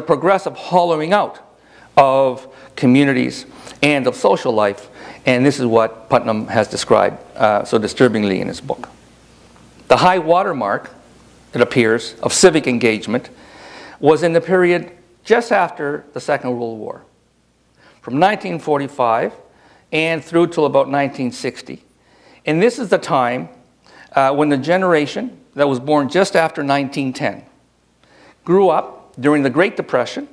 progressive hollowing out of communities and of social life, and this is what Putnam has described so disturbingly in his book. The high watermark, it appears, of civic engagement was in the period just after the Second World War, from 1945 and through till about 1960. And this is the time when the generation that was born just after 1910 grew up during the Great Depression,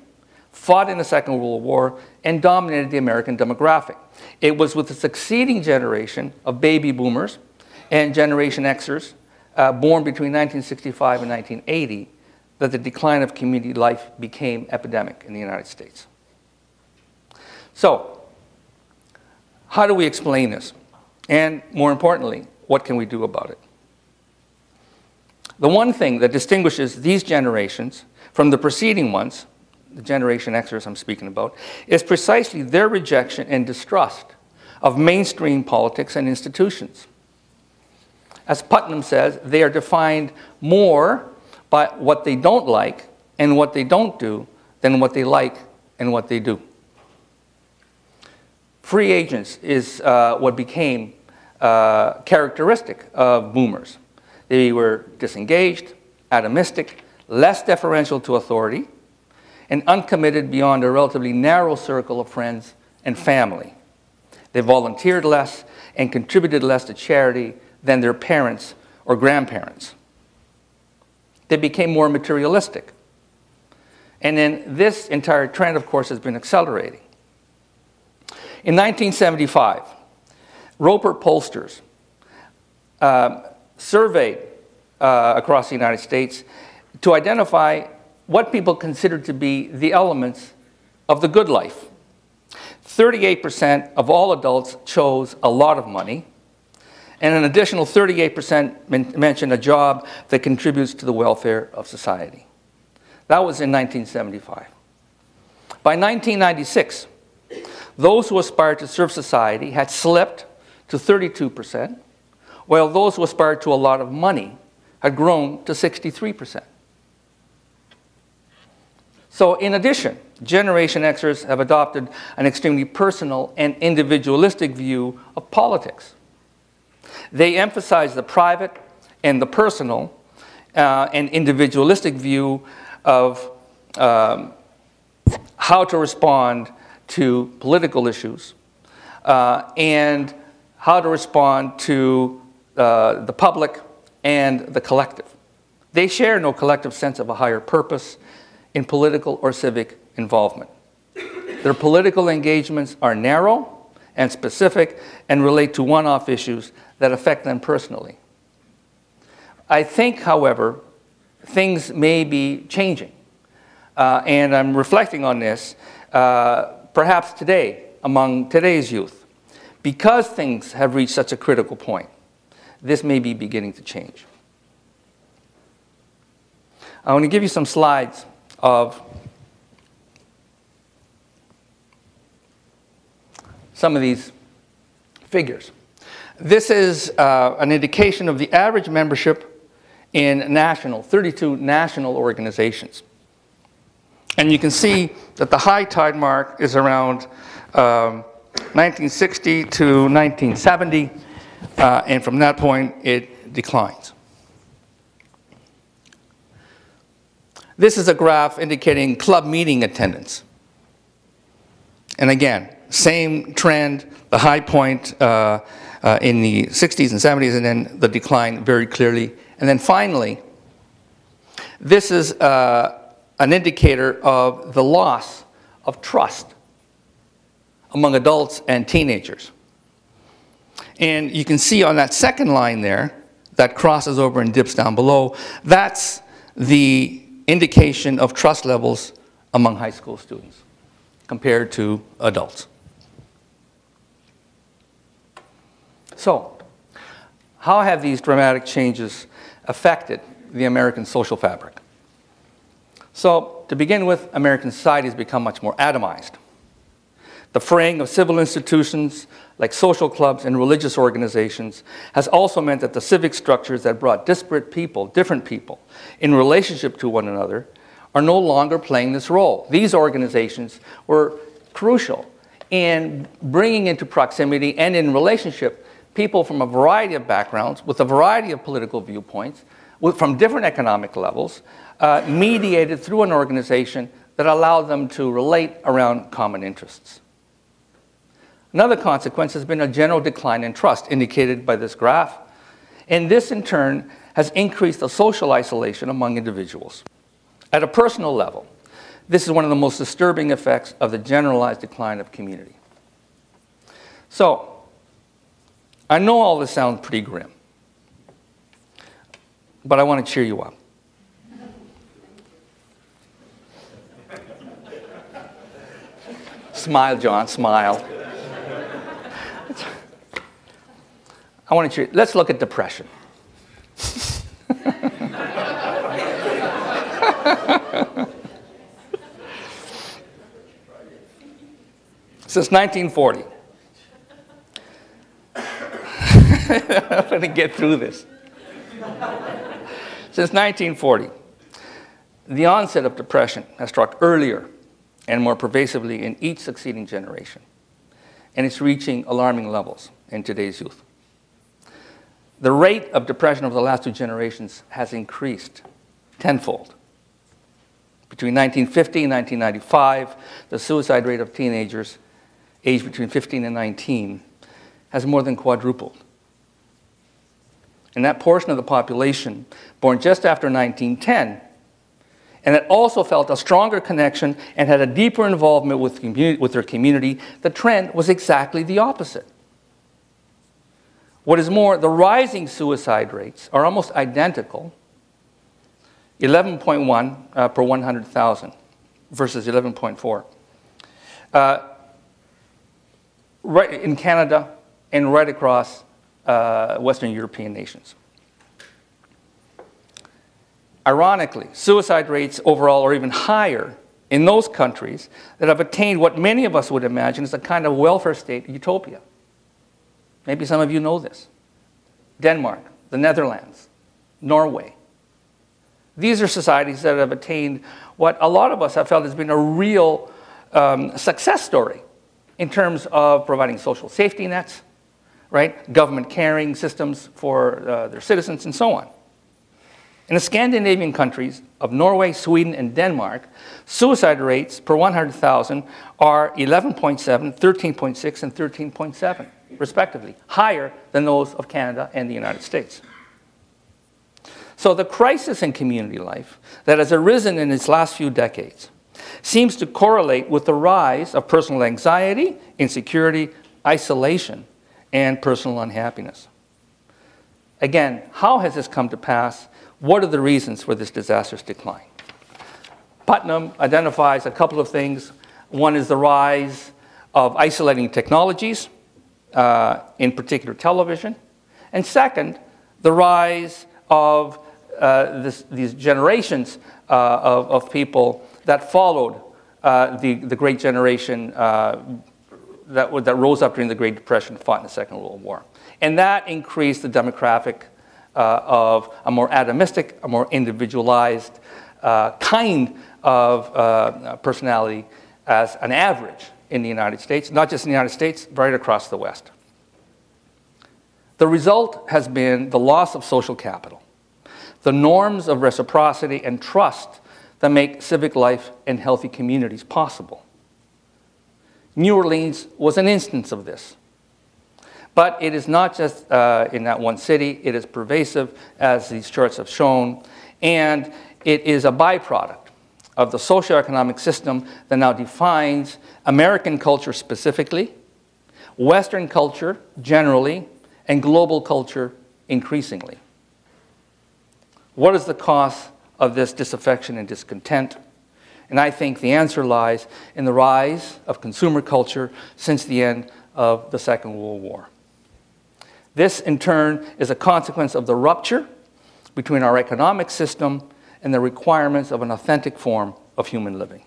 fought in the Second World War, and dominated the American demographic. It was with the succeeding generation of baby boomers and Generation Xers born between 1965 and 1980 that the decline of community life became epidemic in the United States. So, how do we explain this? And more importantly, what can we do about it? The one thing that distinguishes these generations from the preceding ones, the Generation Xers I'm speaking about, is precisely their rejection and distrust of mainstream politics and institutions. As Putnam says, they are defined more by what they don't like and what they don't do than what they like and what they do. Free agents is what became characteristic of boomers. They were disengaged, atomistic, less deferential to authority, and uncommitted beyond a relatively narrow circle of friends and family. They volunteered less and contributed less to charity than their parents or grandparents. They became more materialistic. And then this entire trend, of course, has been accelerating. In 1975, Roper pollsters surveyed across the United States to identify what people considered to be the elements of the good life. 38% of all adults chose a lot of money, and an additional 38% mentioned a job that contributes to the welfare of society. That was in 1975. By 1996, those who aspired to serve society had slipped to 32%, while those who aspired to a lot of money had grown to 63%. So in addition, Generation Xers have adopted an extremely personal and individualistic view of politics. They emphasize the private and the personal and individualistic view of how to respond to political issues and how to respond to the public and the collective. They share no collective sense of a higher purpose in political or civic involvement. Their political engagements are narrow and specific and relate to one-off issues that affect them personally. I think, however, things may be changing. And I'm reflecting on this, perhaps today, among today's youth. Because things have reached such a critical point, this may be beginning to change. I want to give you some slides of some of these figures. This is an indication of the average membership in 32 national organizations. And you can see that the high tide mark is around 1960 to 1970, and from that point it declines. This is a graph indicating club meeting attendance. And again, same trend, the high point in the 60s and 70s, and then the decline very clearly. And then finally, this is an indicator of the loss of trust among adults and teenagers. And you can see on that second line there, that crosses over and dips down below, that's the indication of trust levels among high school students compared to adults. So, how have these dramatic changes affected the American social fabric? So, to begin with, American society has become much more atomized. The fraying of civil institutions like social clubs and religious organizations has also meant that the civic structures that brought disparate people, different people, in relationship to one another are no longer playing this role. These organizations were crucial in bringing into proximity and in relationship people from a variety of backgrounds, with a variety of political viewpoints, from different economic levels, mediated through an organization that allowed them to relate around common interests. Another consequence has been a general decline in trust, indicated by this graph, and this in turn has increased the social isolation among individuals. At a personal level, this is one of the most disturbing effects of the generalized decline of community. So, I know all this sounds pretty grim, but I want to cheer you up. Smile, John, smile. I want to cheer you. Let's look at depression. Since 1940. I'm going to get through this. Since 1940, the onset of depression has struck earlier and more pervasively in each succeeding generation, and it's reaching alarming levels in today's youth. The rate of depression over the last 2 generations has increased tenfold. Between 1950 and 1995, the suicide rate of teenagers aged between 15 and 19 has more than quadrupled. And that portion of the population born just after 1910, and that also felt a stronger connection and had a deeper involvement with their community, the trend was exactly the opposite. What is more, the rising suicide rates are almost identical, 11.1 per 100,000 versus 11.4. Right in Canada and right across Western European nations. Ironically, suicide rates overall are even higher in those countries that have attained what many of us would imagine is a kind of welfare state utopia. Maybe some of you know this. Denmark, the Netherlands, Norway. These are societies that have attained what a lot of us have felt has been a real success story in terms of providing social safety nets, right? Government caring systems for their citizens and so on. In the Scandinavian countries of Norway, Sweden, and Denmark, suicide rates per 100,000 are 11.7, 13.6, and 13.7, respectively, higher than those of Canada and the United States. So the crisis in community life that has arisen in its last few decades seems to correlate with the rise of personal anxiety, insecurity, isolation, and personal unhappiness. Again, how has this come to pass? What are the reasons for this disastrous decline? Putnam identifies a couple of things. One is the rise of isolating technologies, in particular television. And second, the rise of these generations of people that followed the Great Generation that rose up during the Great Depression and fought in the Second World War. And that increased the demographic of a more atomistic, a more individualized kind of personality as an average in the United States, not just in the United States, right across the West. The result has been the loss of social capital, the norms of reciprocity and trust that make civic life and healthy communities possible. New Orleans was an instance of this. But it is not just in that one city. It is pervasive, as these charts have shown, and it is a byproduct of the socioeconomic system that now defines American culture specifically, Western culture generally, and global culture increasingly. What is the cause of this disaffection and discontent? And I think the answer lies in the rise of consumer culture since the end of the Second World War. This, in turn, is a consequence of the rupture between our economic system and the requirements of an authentic form of human living,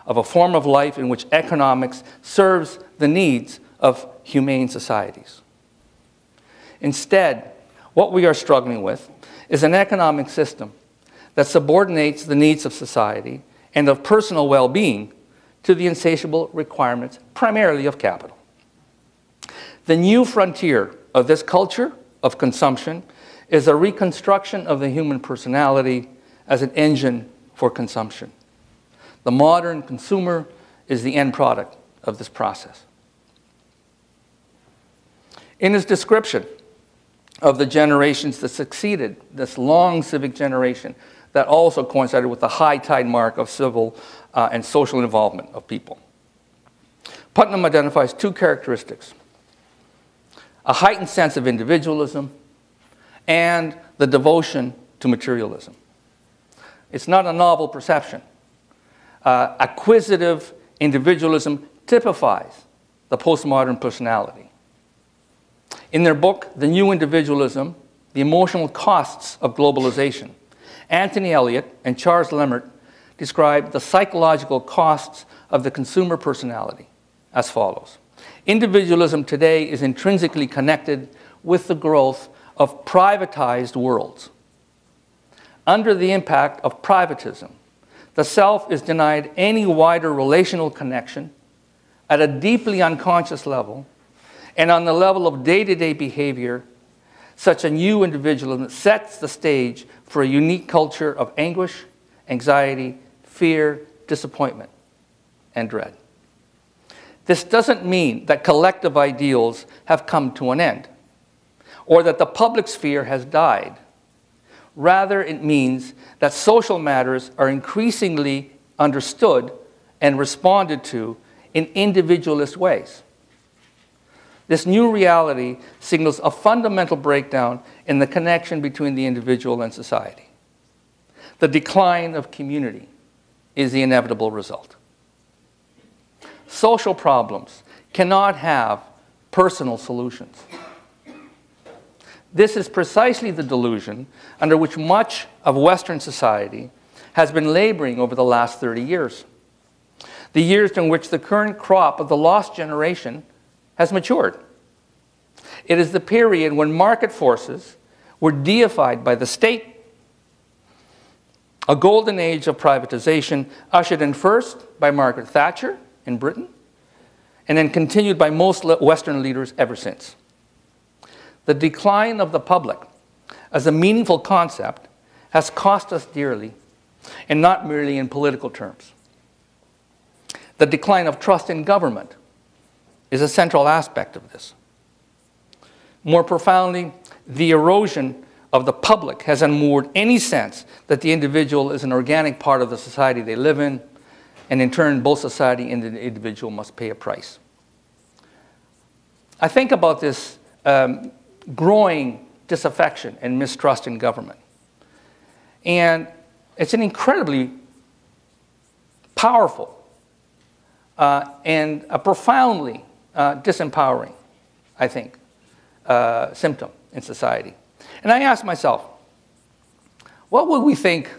of a form of life in which economics serves the needs of humane societies. Instead, what we are struggling with is an economic system that subordinates the needs of society and of personal well-being to the insatiable requirements, primarily of capital. The new frontier of this culture of consumption is a reconstruction of the human personality as an engine for consumption. The modern consumer is the end product of this process. In his description of the generations that succeeded this long civic generation that also coincided with the high tide mark of civil and social involvement of people, Putnam identifies two characteristics: a heightened sense of individualism and the devotion to materialism. It's not a novel perception. Acquisitive individualism typifies the postmodern personality. In their book, The New Individualism, The Emotional Costs of Globalization, Anthony Elliott and Charles Lemert describe the psychological costs of the consumer personality as follows. Individualism today is intrinsically connected with the growth of privatized worlds. Under the impact of privatism, the self is denied any wider relational connection at a deeply unconscious level, and on the level of day-to-day behavior, such a new individualism sets the stage for a unique culture of anguish, anxiety, fear, disappointment, and dread. This doesn't mean that collective ideals have come to an end, or that the public sphere has died. Rather, it means that social matters are increasingly understood and responded to in individualist ways. This new reality signals a fundamental breakdown in the connection between the individual and society. The decline of community is the inevitable result. Social problems cannot have personal solutions. This is precisely the delusion under which much of Western society has been laboring over the last 30 years. The years in which the current crop of the lost generation has matured. It is the period when market forces were deified by the state, a golden age of privatization ushered in first by Margaret Thatcher in Britain, and then continued by most Western leaders ever since. The decline of the public as a meaningful concept has cost us dearly, and not merely in political terms. The decline of trust in government is a central aspect of this. More profoundly, the erosion of the public has unmoored any sense that the individual is an organic part of the society they live in, and in turn, both society and the individual must pay a price. I think about this growing disaffection and mistrust in government. And it's an incredibly powerful and a profoundly disempowering, I think, symptom in society. And I ask myself, what would we think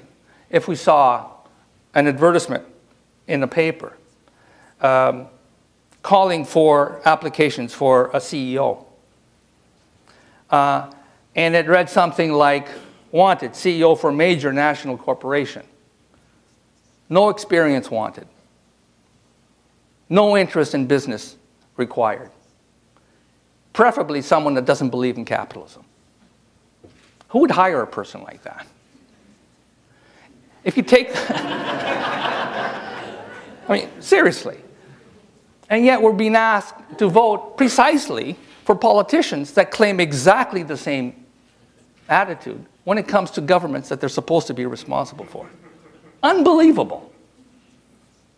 if we saw an advertisement in the paper calling for applications for a CEO? And it read something like, wanted, CEO for major national corporation. No experience wanted. No interest in business required. Preferably someone that doesn't believe in capitalism. Who would hire a person like that? If you take, I mean, seriously. And yet we're being asked to vote precisely for politicians that claim exactly the same attitude when it comes to governments that they're supposed to be responsible for. Unbelievable.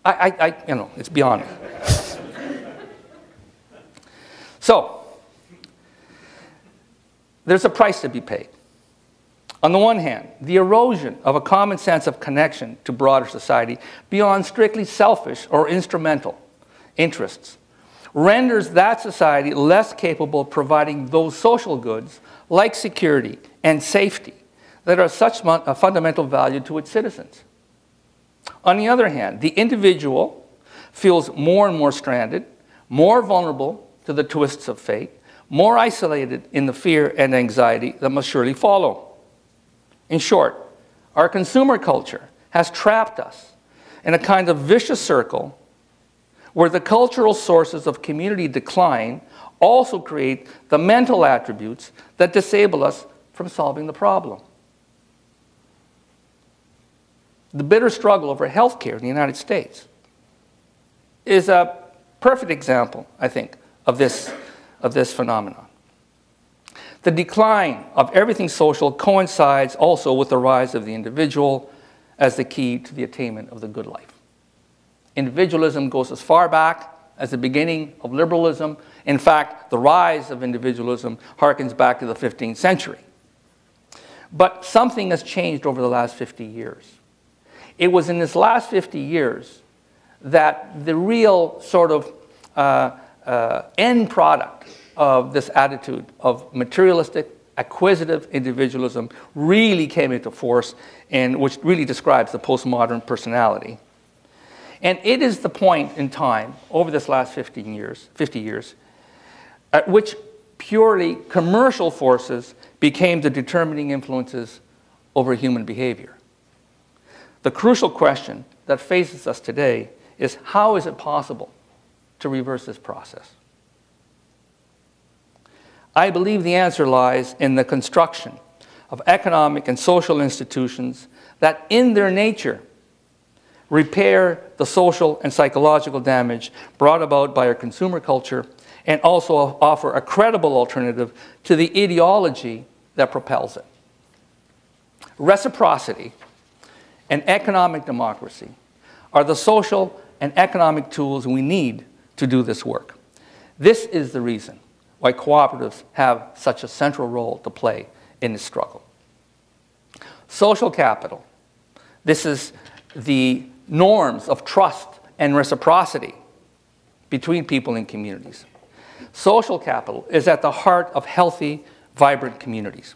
You know, it's beyond me. So, there's a price to be paid. On the one hand, the erosion of a common sense of connection to broader society beyond strictly selfish or instrumental interests renders that society less capable of providing those social goods like security and safety that are such a fundamental value to its citizens. On the other hand, the individual feels more and more stranded, more vulnerable to the twists of fate, more isolated in the fear and anxiety that must surely follow. In short, our consumer culture has trapped us in a kind of vicious circle where the cultural sources of community decline also create the mental attributes that disable us from solving the problem. The bitter struggle over health care in the United States is a perfect example, I think, of this phenomenon. The decline of everything social coincides also with the rise of the individual as the key to the attainment of the good life. Individualism goes as far back as the beginning of liberalism. In fact, the rise of individualism harkens back to the 15th century. But something has changed over the last 50 years. It was in this last 50 years that the real sort of end product of this attitude of materialistic, acquisitive individualism really came into force, and which really describes the postmodern personality. And it is the point in time over this last 50 years at which purely commercial forces became the determining influences over human behavior. The crucial question that faces us today is, how is it possible to reverse this process? I believe the answer lies in the construction of economic and social institutions that in their nature repair the social and psychological damage brought about by our consumer culture and also offer a credible alternative to the ideology that propels it. Reciprocity and economic democracy are the social and economic tools we need to do this work. This is the reason why cooperatives have such a central role to play in this struggle. Social capital, this is the norms of trust and reciprocity between people in communities. Social capital is at the heart of healthy, vibrant communities.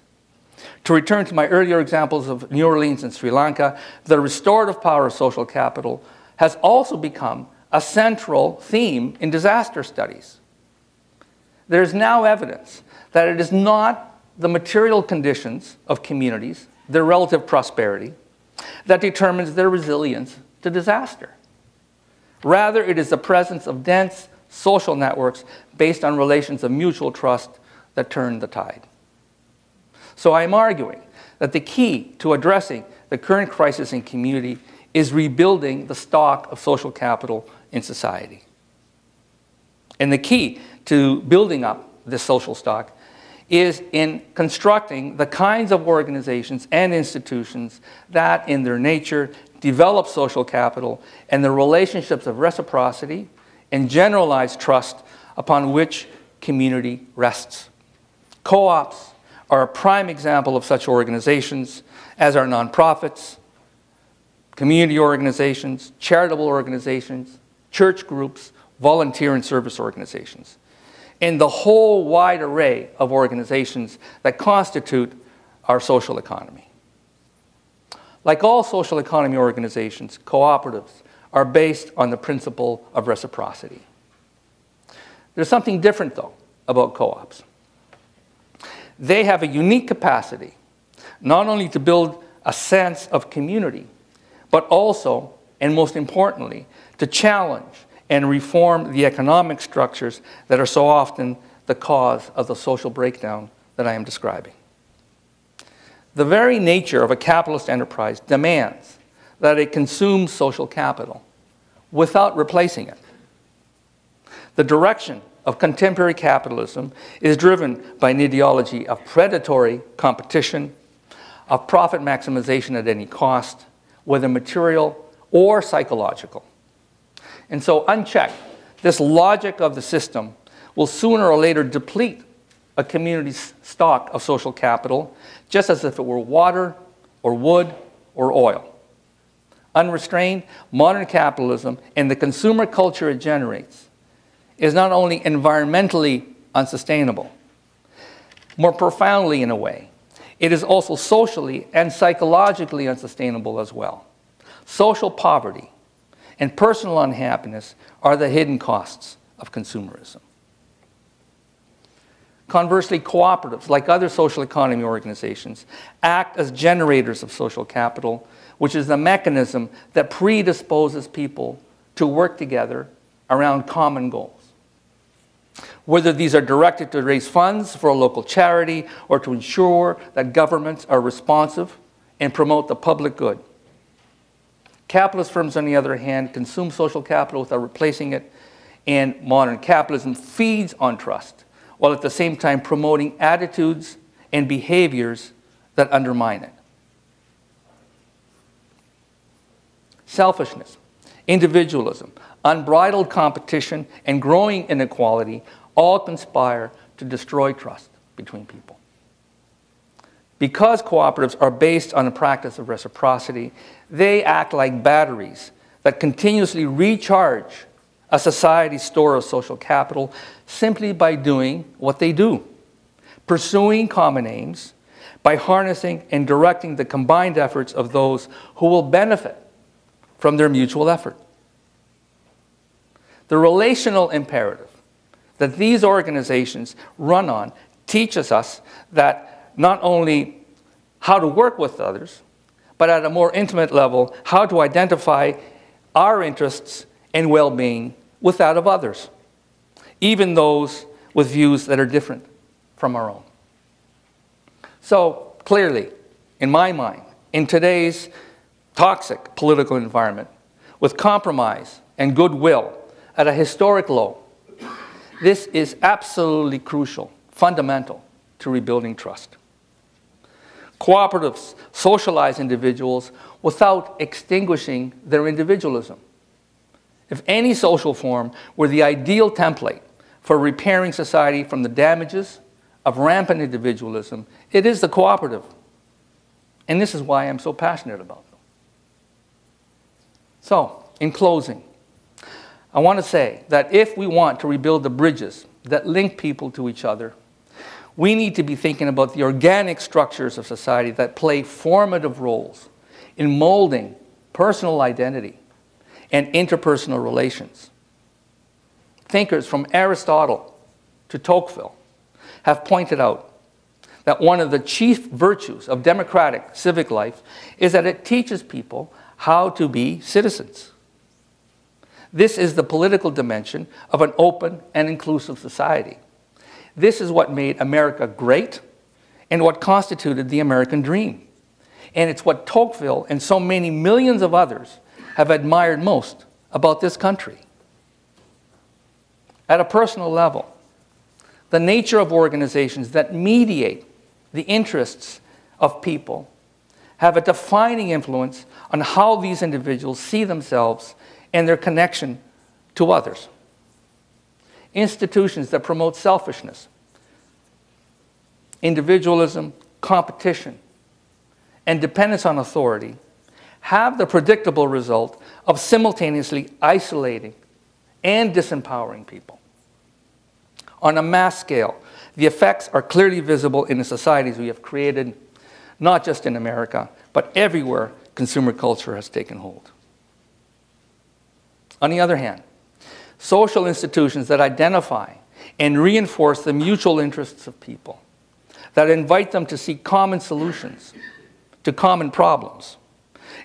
To return to my earlier examples of New Orleans and Sri Lanka, the restorative power of social capital has also become a central theme in disaster studies. There is now evidence that it is not the material conditions of communities, their relative prosperity, that determines their resilience to disaster. Rather, it is the presence of dense social networks based on relations of mutual trust that turn the tide. So I am arguing that the key to addressing the current crisis in community is rebuilding the stock of social capital in society. And the key to building up this social stock is in constructing the kinds of organizations and institutions that in their nature develop social capital and the relationships of reciprocity and generalized trust upon which community rests. Co-ops are a prime example of such organizations, as are nonprofits, community organizations, charitable organizations, church groups, volunteer and service organizations, and the whole wide array of organizations that constitute our social economy. Like all social economy organizations, cooperatives are based on the principle of reciprocity. There's something different, though, about co-ops. They have a unique capacity not only to build a sense of community, but also, and most importantly, to challenge and reform the economic structures that are so often the cause of the social breakdown that I am describing. The very nature of a capitalist enterprise demands that it consumes social capital without replacing it. The direction of contemporary capitalism is driven by an ideology of predatory competition, of profit maximization at any cost, whether material or psychological. And so unchecked, this logic of the system will sooner or later deplete a community's stock of social capital, just as if it were water or wood or oil. Unrestrained, modern capitalism and the consumer culture it generates is not only environmentally unsustainable, more profoundly in a way, it is also socially and psychologically unsustainable as well. Social poverty and personal unhappiness are the hidden costs of consumerism. Conversely, cooperatives, like other social economy organizations, act as generators of social capital, which is the mechanism that predisposes people to work together around common goals. Whether these are directed to raise funds for a local charity or to ensure that governments are responsive and promote the public good. Capitalist firms, on the other hand, consume social capital without replacing it, and modern capitalism feeds on trust, while at the same time promoting attitudes and behaviors that undermine it. Selfishness, individualism, unbridled competition, and growing inequality all conspire to destroy trust between people. Because cooperatives are based on the practice of reciprocity, they act like batteries that continuously recharge a society's store of social capital simply by doing what they do, pursuing common aims, by harnessing and directing the combined efforts of those who will benefit from their mutual effort. The relational imperative that these organizations run on teaches us that not only how to work with others, but at a more intimate level, how to identify our interests and well-being with that of others, even those with views that are different from our own. So clearly, in my mind, in today's toxic political environment, with compromise and goodwill at a historic low, this is absolutely crucial, fundamental to rebuilding trust. Cooperatives socialize individuals without extinguishing their individualism. If any social form were the ideal template for repairing society from the damages of rampant individualism, it is the cooperative. And this is why I'm so passionate about them. So, in closing, I want to say that if we want to rebuild the bridges that link people to each other, we need to be thinking about the organic structures of society that play formative roles in molding personal identity and interpersonal relations. Thinkers from Aristotle to Tocqueville have pointed out that one of the chief virtues of democratic civic life is that it teaches people how to be citizens. This is the political dimension of an open and inclusive society. This is what made America great and what constituted the American dream. And it's what Tocqueville and so many millions of others have admired most about this country. At a personal level, the nature of organizations that mediate the interests of people have a defining influence on how these individuals see themselves and their connection to others. Institutions that promote selfishness, individualism, competition, and dependence on authority have the predictable result of simultaneously isolating and disempowering people. On a mass scale, the effects are clearly visible in the societies we have created, not just in America, but everywhere consumer culture has taken hold. On the other hand, social institutions that identify and reinforce the mutual interests of people, that invite them to seek common solutions to common problems,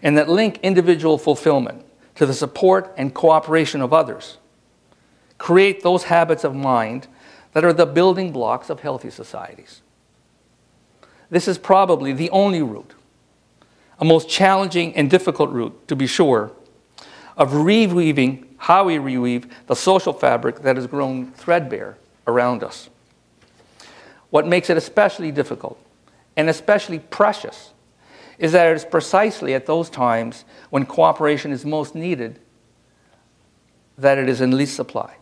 and that link individual fulfillment to the support and cooperation of others, create those habits of mind that are the building blocks of healthy societies. This is probably the only route, a most challenging and difficult route, to be sure, of reweaving how we reweave the social fabric that has grown threadbare around us. What makes it especially difficult and especially precious is that it is precisely at those times when cooperation is most needed that it is in least supply.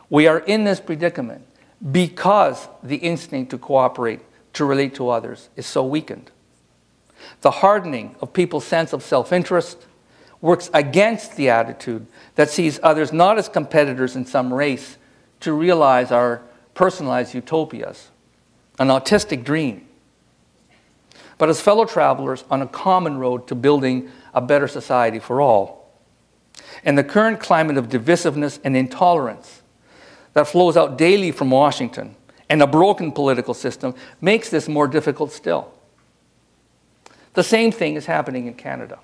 We are in this predicament because the instinct to cooperate, to relate to others, is so weakened. The hardening of people's sense of self-interest works against the attitude that sees others not as competitors in some race to realize our personalized utopias, an autistic dream, but as fellow travelers on a common road to building a better society for all. And the current climate of divisiveness and intolerance that flows out daily from Washington and a broken political system makes this more difficult still. The same thing is happening in Canada.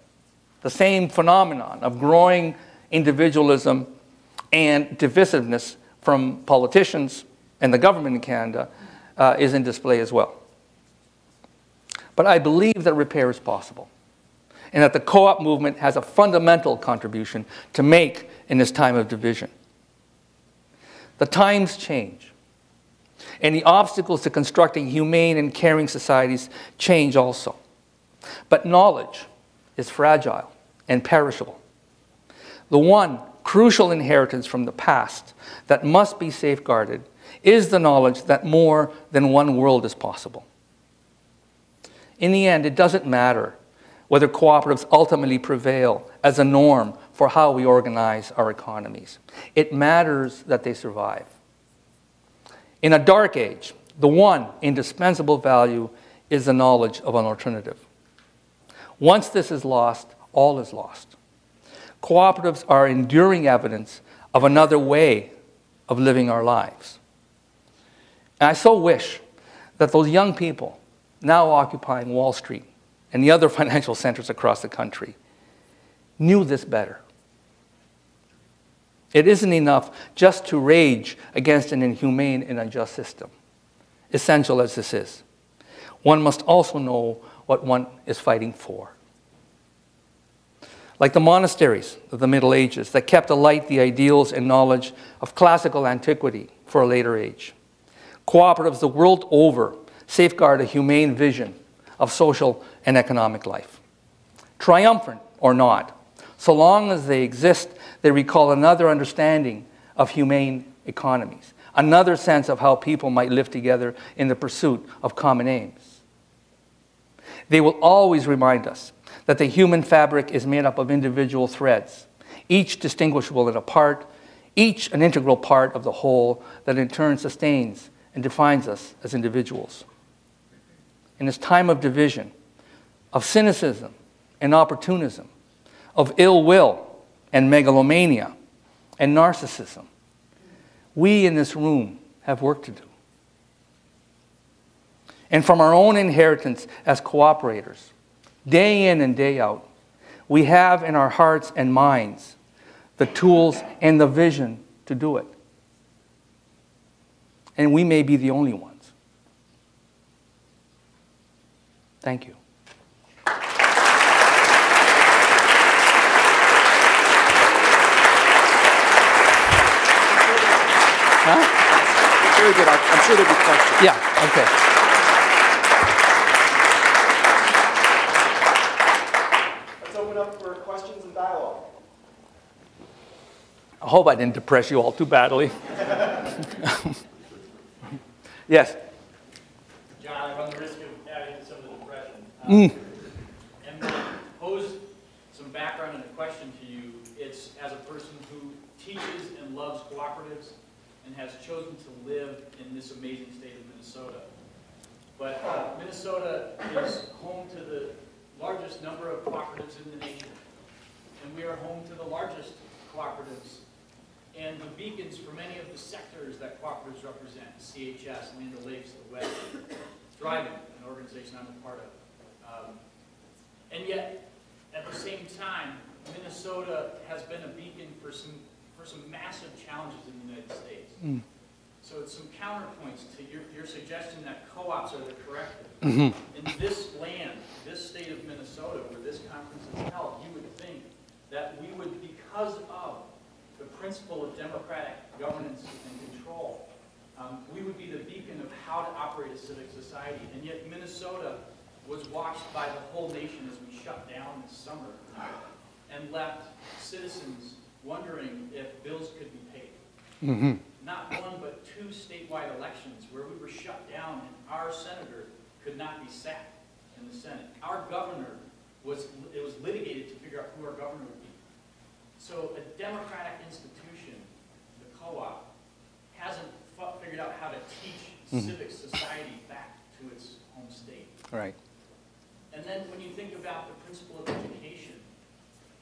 The same phenomenon of growing individualism and divisiveness from politicians and the government in Canada is in display as well. But I believe that repair is possible, and that the co-op movement has a fundamental contribution to make in this time of division. The times change, and the obstacles to constructing humane and caring societies change also. But knowledge is fragile and perishable. The one crucial inheritance from the past that must be safeguarded is the knowledge that more than one world is possible. In the end, it doesn't matter whether cooperatives ultimately prevail as a norm for how we organize our economies. It matters that they survive. In a dark age, the one indispensable value is the knowledge of an alternative. Once this is lost, all is lost. Cooperatives are enduring evidence of another way of living our lives. And I so wish that those young people now occupying Wall Street and the other financial centers across the country knew this better. It isn't enough just to rage against an inhumane and unjust system, essential as this is. One must also know what one is fighting for. Like the monasteries of the Middle Ages that kept alight the ideals and knowledge of classical antiquity for a later age, cooperatives the world over safeguard a humane vision of social and economic life. Triumphant or not, so long as they exist, they recall another understanding of humane economies, another sense of how people might live together in the pursuit of common aims. They will always remind us that the human fabric is made up of individual threads, each distinguishable and apart, each an integral part of the whole that in turn sustains and defines us as individuals. In this time of division, of cynicism and opportunism, of ill will and megalomania and narcissism, we in this room have work to do. And from our own inheritance as cooperators, day in and day out, we have in our hearts and minds the tools and the vision to do it. And we may be the only ones. Thank you. Huh? Very good. I'm sure there'll be questions. Yeah, okay. Up for questions and dialogue. I hope I didn't depress you all too badly. Yes? John, I run the risk of adding to some of the depression. And to pose some background and a question to you, it's as a person who teaches and loves cooperatives and has chosen to live in this amazing state of Minnesota. But Minnesota is home to the largest number of cooperatives in the nation. And we are home to the largest cooperatives and the beacons for many of the sectors that cooperatives represent, CHS, Land O'Lakes, the West, Thriving, an organization I'm a part of. And yet, at the same time, Minnesota has been a beacon for some massive challenges in the United States. So it's some counterpoints to your suggestion that co-ops are the corrective. In this land, this state of Minnesota, where this conference is held, you would think that we would, because of the principle of democratic governance and control, we would be the beacon of how to operate a civic society. And yet Minnesota was watched by the whole nation as we shut down this summer and left citizens wondering if bills could be paid. Not one, but two statewide elections where we were shut down and our senator could not be sat in the Senate. Our governor was litigated to figure out who our governor would be. So a democratic institution, the co-op, hasn't figured out how to teach civic society back to its home state. Right. And then when you think about the principle of education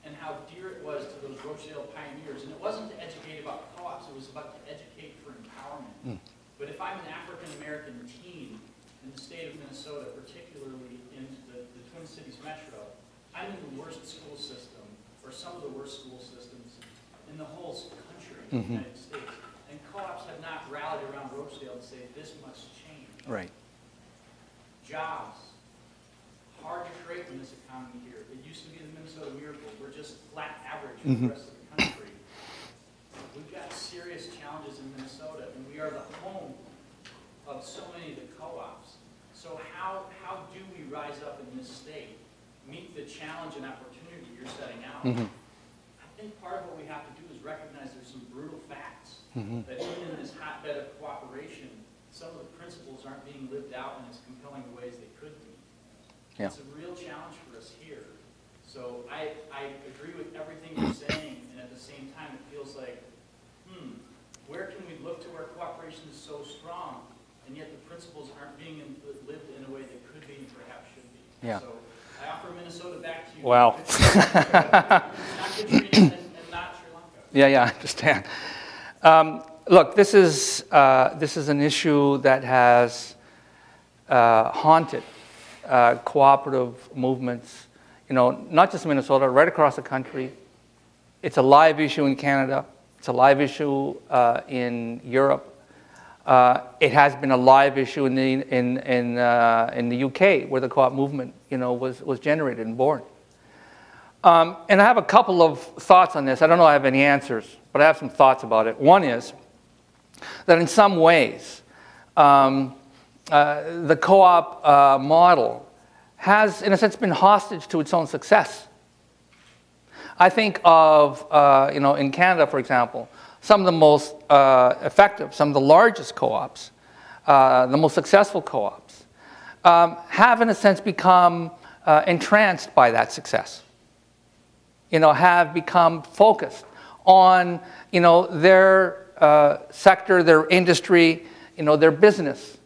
and how dear it was to those Rochdale pioneers, and it wasn't to educate about co-ops, it was about to educate for empowerment. But if I'm an African-American teen in the state of Minnesota, particularly in the Twin Cities metro, I'm in the worst school system, or some of the worst school systems in the whole country, in the United States. And co-ops have not rallied around Rochdale to say this must change. Right. Jobs. Hard to create in this economy here. It used to be the Minnesota Miracle. We're just flat average for the rest of the country. We've got serious challenges in Minnesota, and we are the home of so many of the co-ops. So how do we rise up in this state, meet the challenge and opportunity you're setting out? I think part of what we have to do is recognize there's some brutal facts, that even in this hotbed of cooperation, some of the principles aren't being lived out in as compelling ways they could be. Yeah. It's a real challenge for us here. So I agree with everything you're saying, and at the same time, it feels like, where can we look to where cooperation is so strong, and yet the principles aren't being lived in a way they could be and perhaps should be. Yeah. So I offer Minnesota back to you. Wow. Not Katrina and not Sri Lanka. Yeah, I understand. Look, this is an issue that has haunted cooperative movements, not just Minnesota, right across the country. It's a live issue in Canada. It's a live issue in Europe. It has been a live issue in the UK, where the co-op movement, was generated and born. And I have a couple of thoughts on this. I don't know if I have any answers, but I have some thoughts about it. One is that in some ways, the co-op model has, in a sense, been hostage to its own success. I think of, in Canada, for example, some of the most effective, some of the largest co-ops, the most successful co-ops, have, in a sense, become entranced by that success. Have become focused on, their sector, their industry, their business,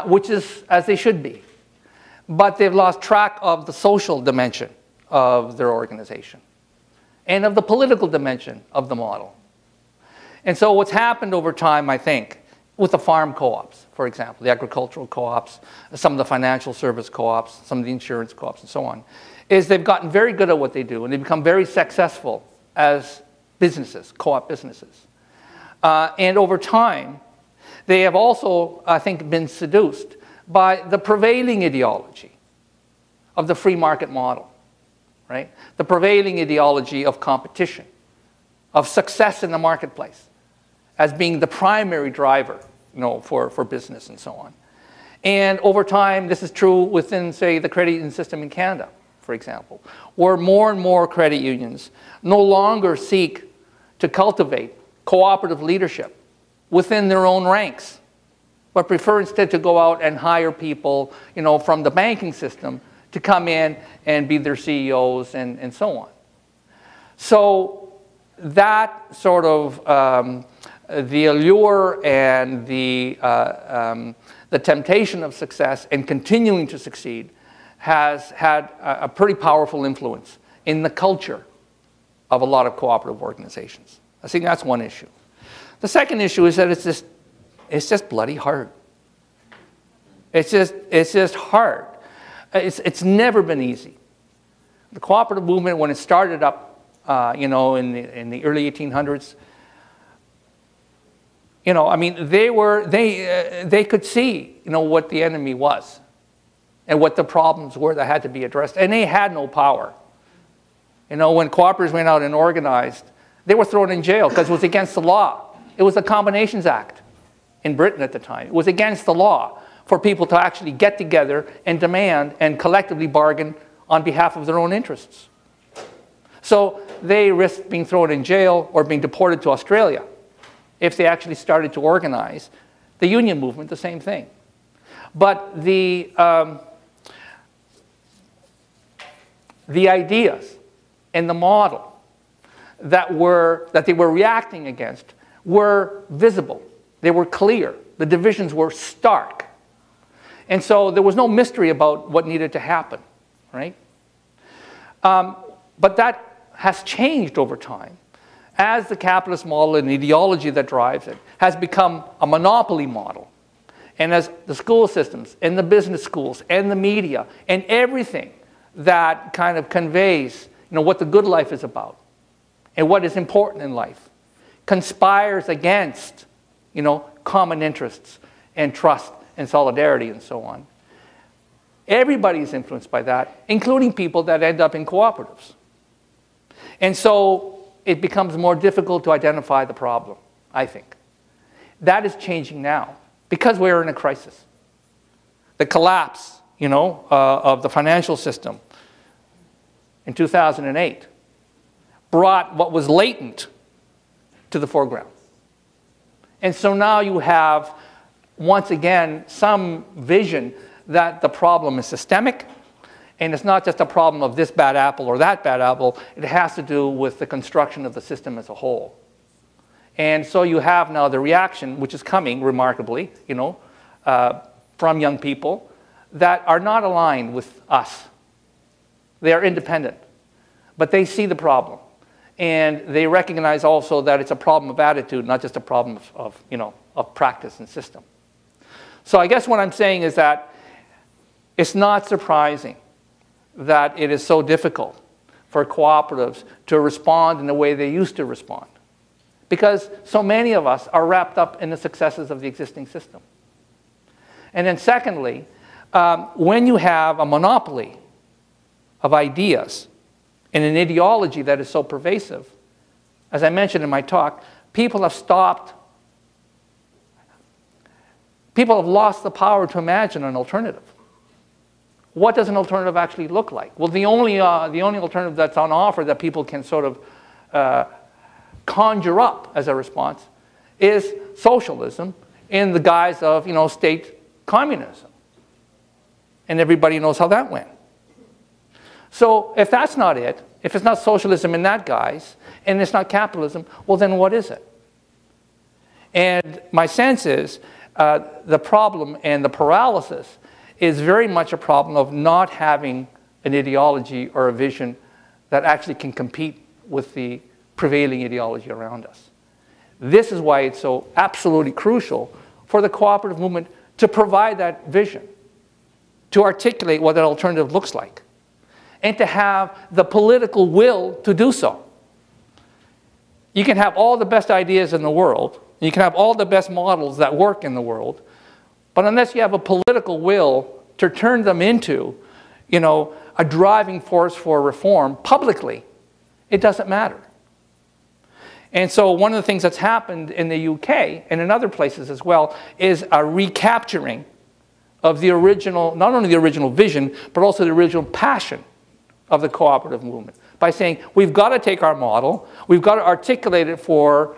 which is as they should be. But they've lost track of the social dimension of their organization and of the political dimension of the model. And so what's happened over time, I think, with the farm co-ops, for example, the agricultural co-ops, some of the financial service co-ops, some of the insurance co-ops, and so on, is they've gotten very good at what they do, and they've become very successful as businesses, co-op businesses. And over time, they have also, I think, been seduced by the prevailing ideology of the free market model, right? The prevailing ideology of competition, of success in the marketplace as being the primary driver, for business and so on. And over time, this is true within, say, the credit union system in Canada, for example, where more and more credit unions no longer seek to cultivate cooperative leadership within their own ranks, but prefer instead to go out and hire people, from the banking system to come in and be their CEOs and so on. So that sort of the allure and the temptation of success and continuing to succeed has had a pretty powerful influence in the culture of a lot of cooperative organizations. I think that's one issue. The second issue is that it's just bloody hard. It's just hard. It's never been easy. The cooperative movement, when it started up, in the early 1800s, they could see, what the enemy was and what the problems were that had to be addressed, and they had no power. When cooperatives went out and organized, they were thrown in jail because it was against the law. It was the Combinations Act in Britain at the time. It was against the law for people to actually get together and demand and collectively bargain on behalf of their own interests. So they risked being thrown in jail or being deported to Australia if they actually started to organize. The union movement, the same thing. But the ideas and the model that they were reacting against were visible. They were clear. The divisions were stark. And so there was no mystery about what needed to happen, right? But that has changed over time as the capitalist model and the ideology that drives it has become a monopoly model, and as the school systems and the business schools and the media and everything that kind of conveys, what the good life is about and what is important in life conspires against, common interests and trust and solidarity and so on. Everybody is influenced by that, including people that end up in cooperatives. And so it becomes more difficult to identify the problem, I think. That is changing now because we're in a crisis. The collapse, of the financial system in 2008 brought what was latent to the foreground. And so now you have, once again, some vision that the problem is systemic, and it's not just a problem of this bad apple or that bad apple. It has to do with the construction of the system as a whole. And so you have now the reaction, which is coming remarkably, from young people that are not aligned with us. They are independent, but they see the problem. And they recognize also that it's a problem of attitude, not just a problem of practice and system. So I guess what I'm saying is that it's not surprising that it is so difficult for cooperatives to respond in the way they used to respond, because so many of us are wrapped up in the successes of the existing system. And then secondly, when you have a monopoly of ideas and an ideology that is so pervasive, as I mentioned in my talk, people have lost the power to imagine an alternative. What does an alternative actually look like? Well, the only alternative that's on offer that people can sort of conjure up as a response is socialism in the guise of, state communism. And everybody knows how that went. So if that's not it, if it's not socialism in that guise, and it's not capitalism, well, then what is it? And my sense is the problem and the paralysis is very much a problem of not having an ideology or a vision that actually can compete with the prevailing ideology around us. This is why it's so absolutely crucial for the cooperative movement to provide that vision, to articulate what that alternative looks like, and to have the political will to do so. You can have all the best ideas in the world, and you can have all the best models that work in the world, but unless you have a political will to turn them into, a driving force for reform publicly, it doesn't matter. And so one of the things that's happened in the UK and in other places as well is a recapturing of the original, not only the original vision, but also the original passion of the cooperative movement, by saying we've got to take our model, we've got to articulate it for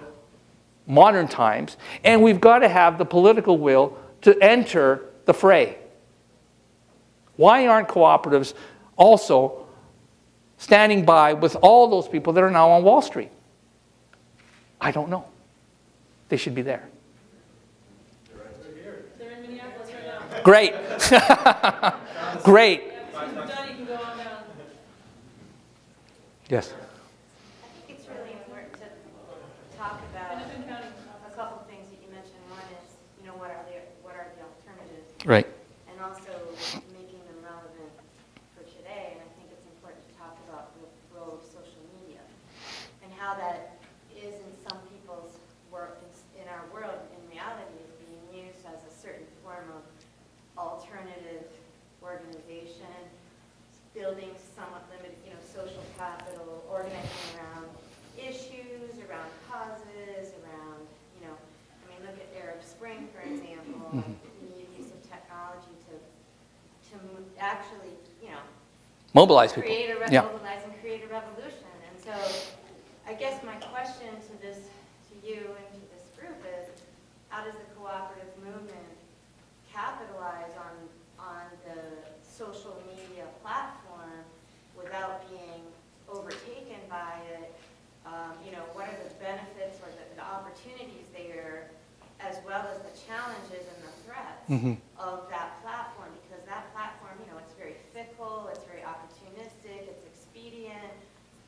modern times, and we've got to have the political will to enter the fray. Why aren't cooperatives also standing by with all those people that are now on Wall Street? I don't know. They should be there. They're in Minneapolis right now. Great. Great. Johnny can go on down. Yes. I think it's really important to talk about a couple things that you mentioned. One is, what are the alternatives? Right. And also making them relevant for today. And I think it's important to talk about the role of social media and how that is in some people's work, in our world, in reality, is being used as a certain form of alternative organization, building somewhat limited, social capital, organizing around issues, around causes, around, look at Arab Spring, for example, the use of technology to actually, Mobilize people. mobilize and create a revolution. And so I guess my question to you and to this group is, how does the cooperative movement capitalize on the social media platform without being overtaken by it? What are the benefits or the opportunities there, as well as the challenges and the threats of that platform? Because that platform, it's very fickle, it's very opportunistic, it's expedient,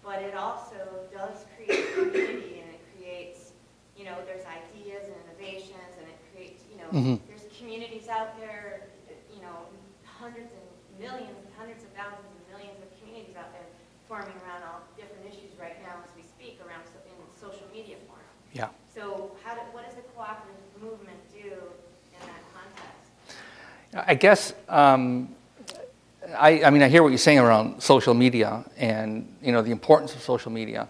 but it also does create community and there's communities out there, you know, hundreds and millions, hundreds of thousands and millions of communities out there forming around all different issues right now as we speak around in social media form. Yeah. So what does the cooperative movement do in that context? I guess, I mean, I hear what you're saying around social media and, you know, the importance of social media.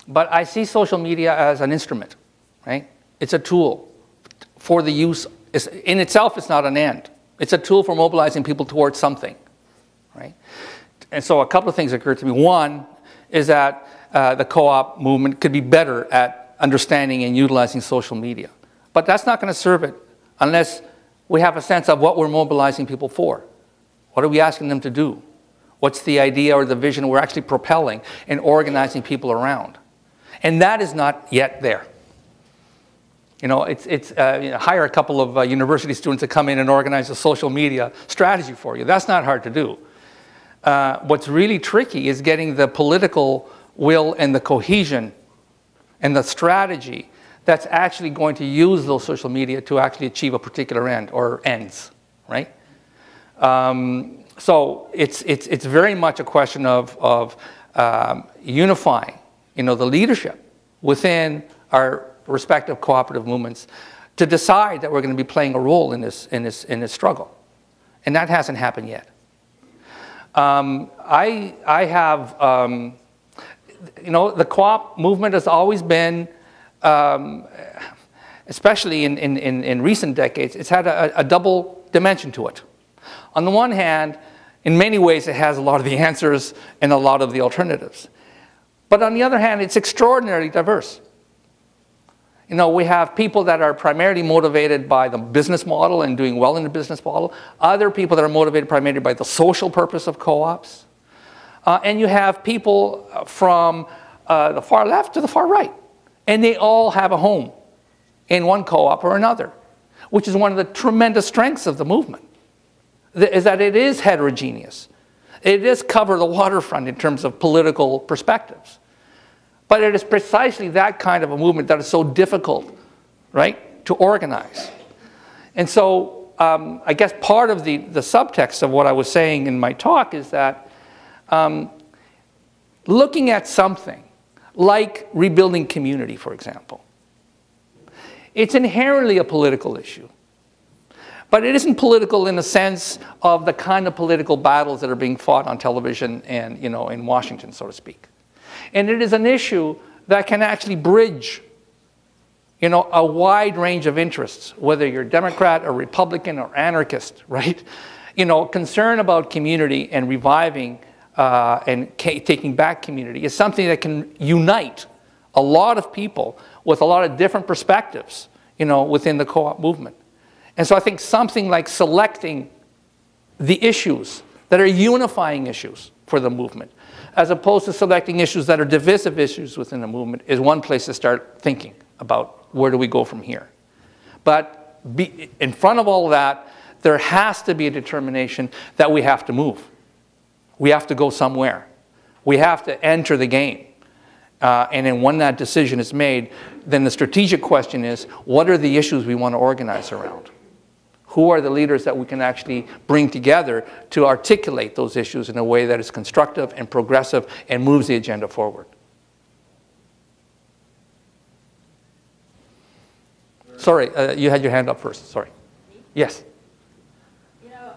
But I see social media as an instrument, right? It's a tool for the use. In itself, it's not an end. It's a tool for mobilizing people towards something, right? And so a couple of things occurred to me. One is that the co-op movement could be better at understanding and utilizing social media. But that's not going to serve it unless we have a sense of what we're mobilizing people for. What are we asking them to do? What's the idea or the vision we're actually propelling and organizing people around? And that is not yet there. You know, hire a couple of university students to come in and organize a social media strategy for you. That's not hard to do. What's really tricky is getting the political will and the cohesion and the strategy that's actually going to use those social media to actually achieve a particular end or ends, right? So it's very much a question of unifying, you know, the leadership within our respective cooperative movements to decide that we're going to be playing a role in this struggle, and that hasn't happened yet. I have, you know, the co-op movement has always been, especially in recent decades, it's had a double dimension to it. On the one hand, in many ways, it has a lot of the answers and a lot of the alternatives. But on the other hand, it's extraordinarily diverse. You know, we have people that are primarily motivated by the business model and doing well in the business model. Other people that are motivated primarily by the social purpose of co-ops. And you have people from the far left to the far right. And they all have a home in one co-op or another, which is one of the tremendous strengths of the movement, is that it is heterogeneous. It does cover the waterfront in terms of political perspectives. But it is precisely that kind of a movement that is so difficult, right, to organize. And so I guess part of the subtext of what I was saying in my talk is that looking at something like rebuilding community, for example, it's inherently a political issue. But it isn't political in the sense of the kind of political battles that are being fought on television and, you know, in Washington, so to speak. And it is an issue that can actually bridge, you know, a wide range of interests, whether you're Democrat or Republican or anarchist, right? You know, concern about community and reviving and taking back community is something that can unite a lot of people with a lot of different perspectives, you know, within the co-op movement. And so I think something like selecting the issues that are unifying issues for the movement, as opposed to selecting issues that are divisive issues within the movement, is one place to start thinking about where do we go from here. But in front of all of that, there has to be a determination that we have to move. We have to go somewhere. We have to enter the game. And then when that decision is made, then the strategic question is, what are the issues we want to organize around? Who are the leaders that we can actually bring together to articulate those issues in a way that is constructive and progressive and moves the agenda forward? Sorry, you had your hand up first. Sorry. Yes. You know,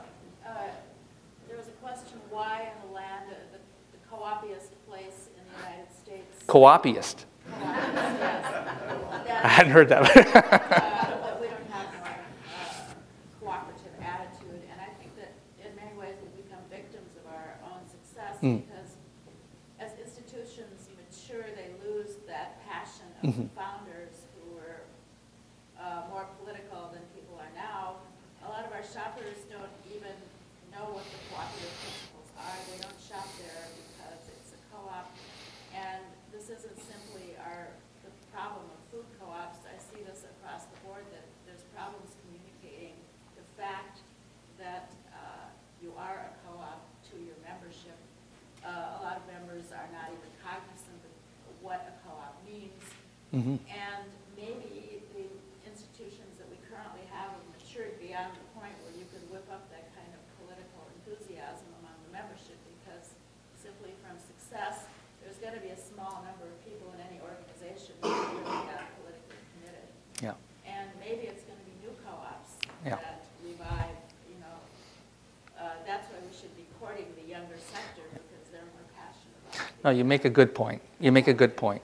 there was a question why in the land, the co-opiest place in the United States. Co-opiest. Yes. I hadn't heard that. But we don't have more cooperative attitude, and I think that in many ways we become victims of our own success because as institutions mature, they lose that passion of the founders who were more political than people are now. A lot of our shoppers don't even know what the cooperative principles are. They don't shop there because it's a co-op, and this isn't simply the problem of food co-ops. I see this across the board, that there's problems communicating the fact that you are a co-op to your membership. A lot of members are not even cognizant of what a co-op means. And maybe the institutions that we currently have of Yeah. And maybe it's going to be new co-ops Yeah. that revive, you know. That's why we should be courting the younger sector because they're more passionate about it. No, you make a good point. You make a good point.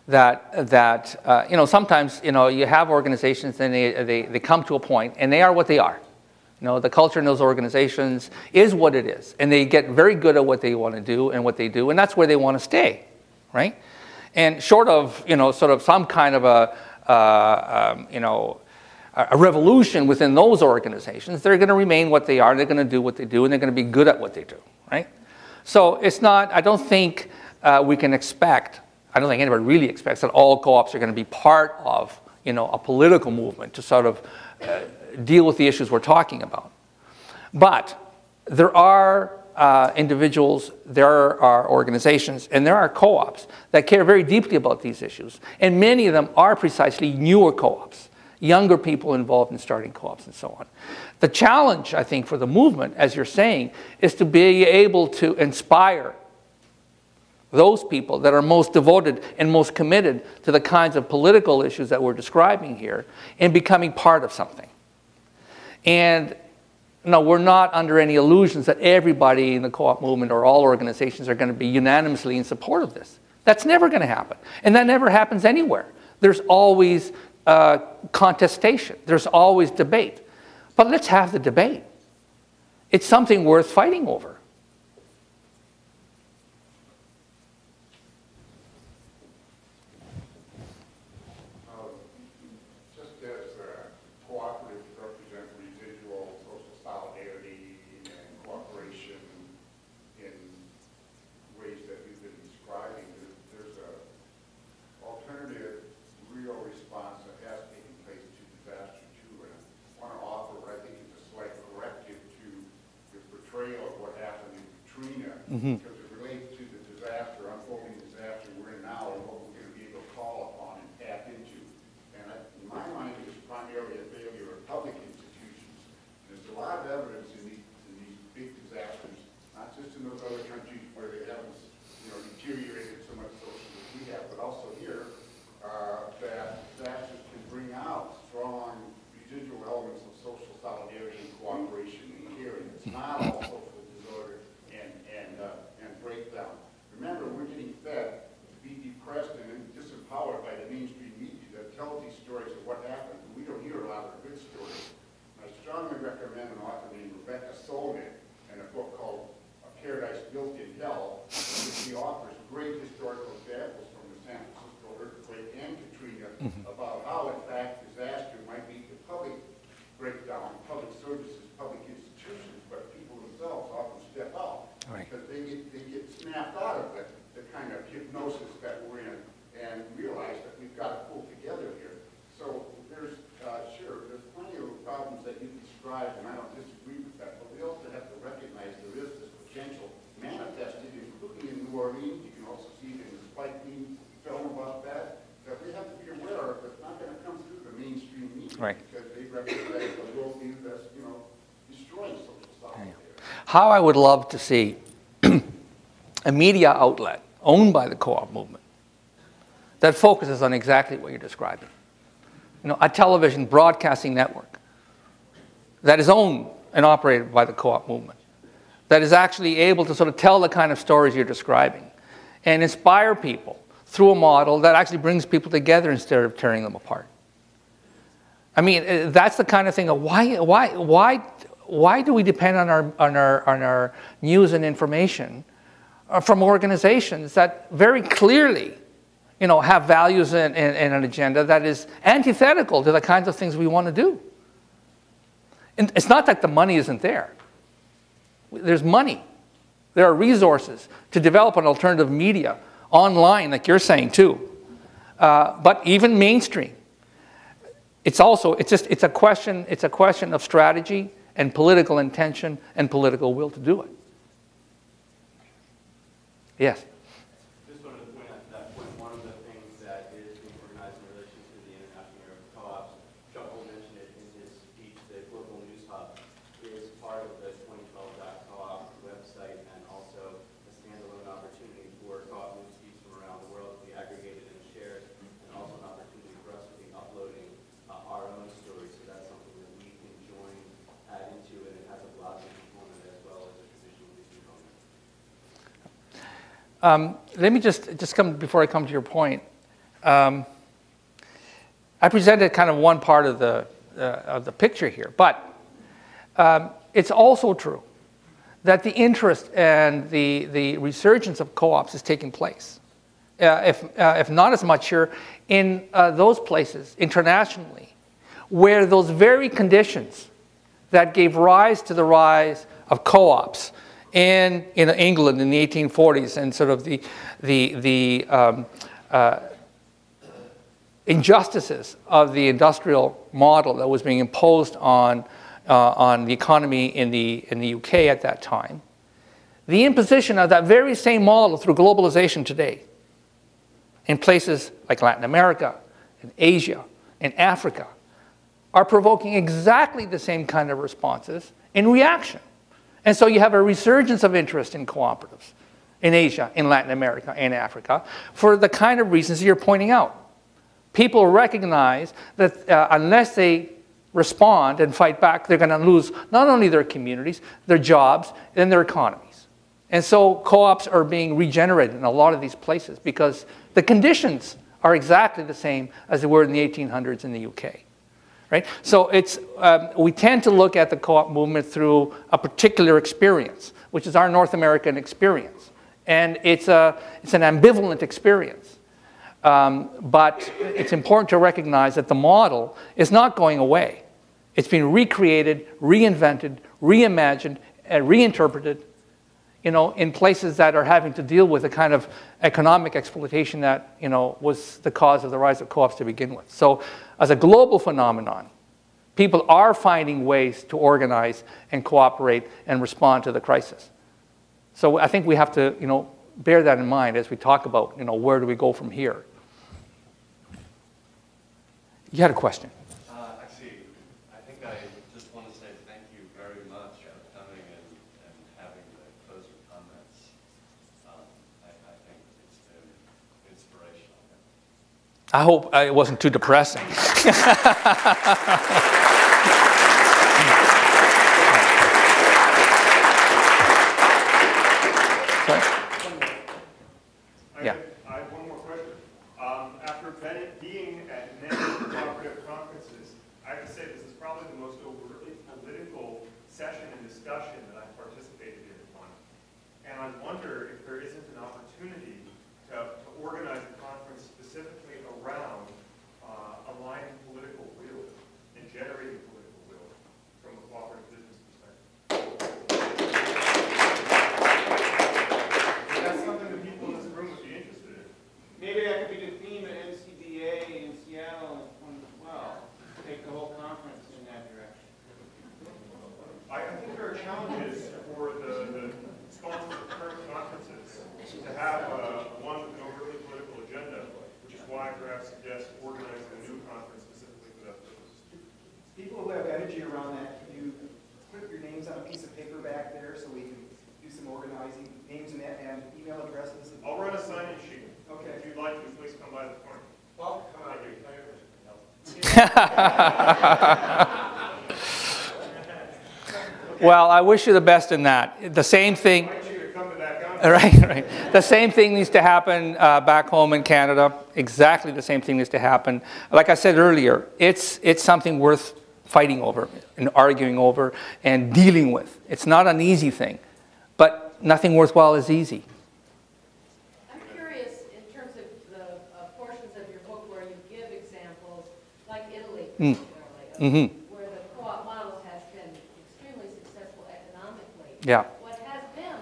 That you know, sometimes, you know, you have organizations and they come to a point and they are what they are. You know, the culture in those organizations is what it is, and they get very good at what they want to do and what they do, and that's where they want to stay, right? And short of, you know, sort of some kind of you know, a revolution within those organizations, they're going to remain what they are, they're going to do what they do, and they're going to be good at what they do, right? So it's not, I don't think we can expect, I don't think anybody really expects that all co-ops are going to be part of, you know, a political movement to sort of deal with the issues we're talking about. But there are individuals, there are organizations, and there are co-ops that care very deeply about these issues. And many of them are precisely newer co-ops, younger people involved in starting co-ops and so on. The challenge, I think, for the movement, as you're saying, is to be able to inspire those people that are most devoted and most committed to the kinds of political issues that we're describing here in becoming part of something. And no, we're not under any illusions that everybody in the co-op movement or all organizations are going to be unanimously in support of this. That's never going to happen. And that never happens anywhere. There's always contestation. There's always debate. But let's have the debate. It's something worth fighting over. Just as cooperatives represent residual social solidarity and cooperation in ways that we've been describing, there's a alternative real response that has taken place to disaster too. And I want to offer what I think is a slight corrective to the portrayal of what happened in Katrina, because it relates to the disaster, unfolding disaster we're in now, and what we're going to be able to call upon and tap into. And in my mind, it was primarily a failure of public institutions. There's a lot of evidence in these big disasters, not just in those other countries where they haven't, you know, deteriorated so much socially as we have, but also here, that disasters can bring out strong residual elements of social solidarity and cooperation and caring. It's not all social disorder and breakdown. Remember, we're getting fed to be depressed and disempowered by the mainstream media that tells these stories of what happened. We don't hear a lot of the good stories. I strongly recommend an author named Rebecca Solnit and a book called A Paradise Built in Hell, in which she offers great historical examples from the San Francisco earthquake and Katrina about how, in fact, disaster might lead to public breakdown, public services, public institutions, but people themselves often step out. Right. Because they get snapped out of the kind of hypnosis that we're in and realize that we've got to pull together here. So there's, there's plenty of problems that you described, and I don't disagree with that, but we also have to recognize there is this potential manifested, including in New Orleans. You can also see it in the Spike Lee film about that we have to be aware of. It's not going to come through the mainstream media, Right. because they represent a worldview that's, you know, destroying social solidarity. How I would love to see a media outlet owned by the co-op movement that focuses on exactly what you're describing. You know, a television broadcasting network that is owned and operated by the co-op movement, that is actually able to sort of tell the kind of stories you're describing and inspire people through a model that actually brings people together instead of tearing them apart. I mean, that's the kind of thing of why do we depend on our news and information from organizations that very clearly, you know, have values and an agenda that is antithetical to the kinds of things we want to do? And it's not that the money isn't there. There's money. There are resources to develop an alternative media online, like you're saying too. But even mainstream. It's a question of strategy and political intention and political will to do it. Yes. Just wanted to point out to that point, one of the things that is being organized in relation to the International Year of Co-ops, Shuffle mentioned it in his speech, the Global News Hub is part of the 2012.coop website and also a standalone opportunity for co-op news feeds from around the world to be aggregated and shared, and also an opportunity for us to be uploading let me just come, before I come to your point. I presented kind of one part of the picture here, but it's also true that the interest and the resurgence of co-ops is taking place. If not as much here, in those places internationally, where those very conditions that gave rise to the rise of co-ops in England in the 1840s, and sort of the injustices of the industrial model that was being imposed on the economy in the UK at that time, the imposition of that very same model through globalization today in places like Latin America, in Asia, in Africa, are provoking exactly the same kind of responses in reaction. And so you have a resurgence of interest in cooperatives in Asia, in Latin America, and Africa for the kind of reasons you're pointing out. People recognize that unless they respond and fight back, they're going to lose not only their communities, their jobs, and their economies. And so co-ops are being regenerated in a lot of these places because the conditions are exactly the same as they were in the 1800s in the UK. Right? So we tend to look at the co-op movement through a particular experience, which is our North American experience. And it's an ambivalent experience. But it's important to recognize that the model is not going away. It's been recreated, reinvented, reimagined, and reinterpreted, in places that are having to deal with the kind of economic exploitation that, was the cause of the rise of co-ops to begin with. So as a global phenomenon, people are finding ways to organize and cooperate and respond to the crisis. So I think we have to, bear that in mind as we talk about, where do we go from here? You had a question. Actually, I think I just want to say thank you very much for coming and having the closing comments. I think it's been inspirational. I hope it wasn't too depressing. Yeah. I have one more question. After being at many cooperative conferences, I have to say this is probably the most overtly political session and discussion that I've participated in on. And I wonder if there isn't an opportunity to organize a conference specifically around aligning political will and generating political will from a cooperative business perspective. That's something that people in this room would be interested in. Maybe that could be the theme at NCBA in Seattle in 2012. Take the whole conference in that direction. I think there are challenges for the sponsors of current conferences to have one with an overtly political agenda, which is why I perhaps suggest organizing a new conference specifically for that purpose. People who have energy around that, can you put your names on a piece of paper back there so we can do some organizing, names and email addresses? I'll run a sign-in sheet. Okay. If you'd like to, please come by the corner. Well, come on. Well, I wish you the best in that. The same thing. I invite you to come to that conference. Right. The same thing needs to happen back home in Canada. Exactly the same thing needs to happen. Like I said earlier, it's something worth fighting over and arguing over and dealing with. It's not an easy thing, but nothing worthwhile is easy. I'm curious, in terms of the portions of your book where you give examples, like Italy particularly, where the co-op model has been extremely successful economically. Yeah. What has been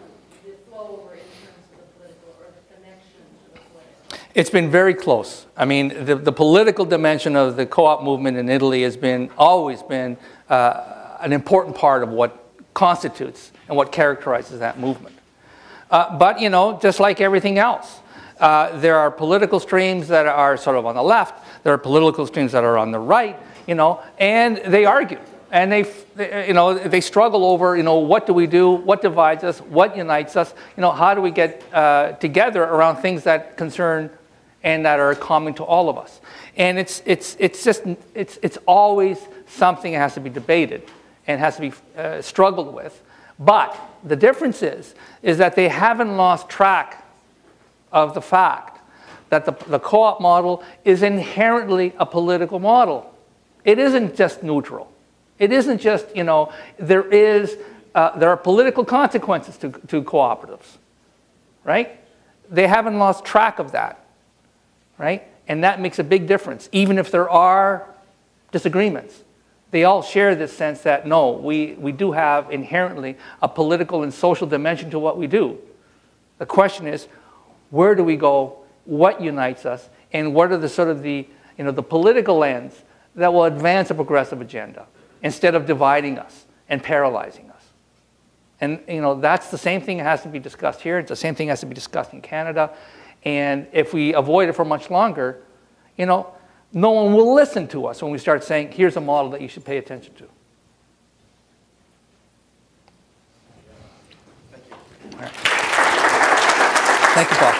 the flow over in terms of the political or the connection to the political? It's been very close. I mean, the political dimension of the co-op movement in Italy has always been an important part of what constitutes and what characterizes that movement. But, just like everything else, there are political streams that are sort of on the left, there are political streams that are on the right, and they argue. And they struggle over, what do we do, what divides us, what unites us, how do we get together around things that concern and that are common to all of us. And it's always something that has to be debated and has to be struggled with. But the difference is that they haven't lost track of the fact that the co-op model is inherently a political model. It isn't just neutral. It isn't just, you know, there are political consequences to cooperatives, right? They haven't lost track of that, right? And that makes a big difference, even if there are disagreements. They all share this sense that, no, we do have inherently a political and social dimension to what we do. The question is, where do we go, what unites us, and what are the sort of the political ends that will advance a progressive agenda instead of dividing us and paralyzing us. And you know, that's the same thing that has to be discussed here. It's the same thing that has to be discussed in Canada. And if we avoid it for much longer, you know, no one will listen to us when we start saying, here's a model that you should pay attention to. Thank you. All right. Thank you, Paul.